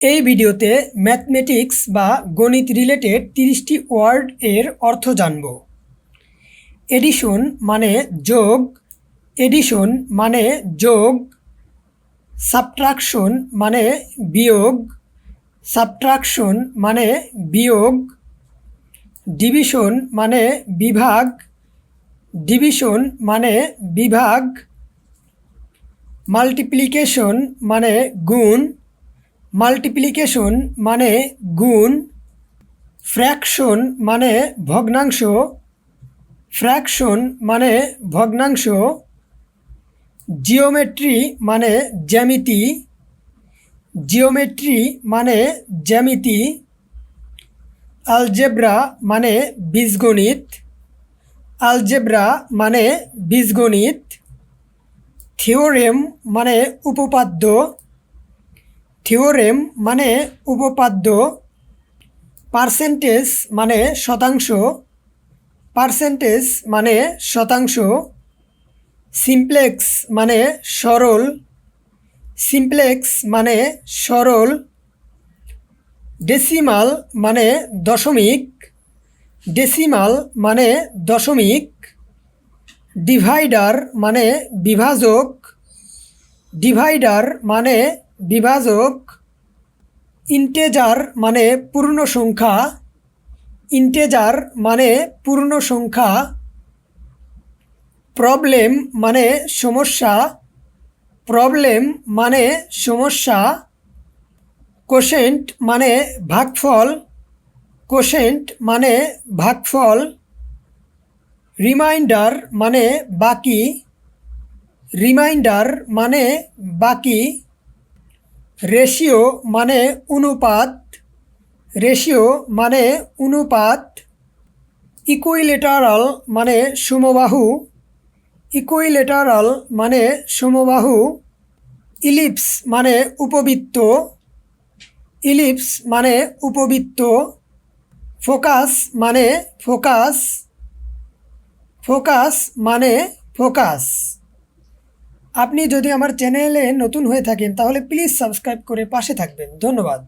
এই ভিডিওতে ম্যাথমেটিক্স বা গণিত রিলেটেড 30টি ওয়ার্ড এর অর্থ জানব। এডিশন মানে যোগ, এডিশন মানে যোগ, সাবট্রাকশন মানে বিয়োগ, সাবট্রাকশন মানে বিয়োগ, ডিভিশন মানে বিভাগ, ডিভিশন মানে বিভাগ, মাল্টিপ্লিকেশন মানে গুণ, মাল্টিপ্লিকেশন মানে গুণ, ফ্র্যাকশন মানে ভগ্নাংশ, ফ্র্যাকশন মানে ভগ্নাংশ, জিওমেট্রি মানে জ্যামিতি, জিওমেট্রি মানে জ্যামিতি, আলজেব্রা মানে বীজগণিত, আলজেব্রা মানে বীজগণিত, থিওরেম মানে উপপাদ্য, থিওরেম মানে উপপাদ্য, পার্সেন্টেজ মানে শতাংশ, পার্সেন্টেজ মানে শতাংশ, সিমপ্লেক্স মানে সরল, সিমপ্লেক্স মানে সরল, ডেসিমাল মানে দশমিক, ডেসিমাল মানে দশমিক, ডিভাইডার মানে বিভাজক, ডিভাইডার মানে বিভাজক, ইন্টেজার মানে পূর্ণ সংখ্যা, ইন্টেজার মানে পূর্ণ সংখ্যা, প্রবলেম মানে সমস্যা, প্রবলেম মানে সমস্যা, কোশেন্ট মানে ভাগফল, কোশেন্ট মানে ভাগফল, রিমাইন্ডার মানে বাকি, রিমাইন্ডার মানে বাকি, রেশিও মানে অনুপাত, রেশিও মানে অনুপাত, ইকুইলেটারাল মানে সমবাহু, ইকুইলেটারাল মানে সমবাহু, ইলিপস মানে উপবৃত্ত, ইলিপস মানে উপবৃত্ত, ফোকাস মানে ফোকাস, ফোকাস মানে ফোকাস। আপনি যদি আমার চ্যানেলে নতুন হয়ে থাকেন তাহলে প্লিজ সাবস্ক্রাইব করে পাশে থাকবেন। ধন্যবাদ।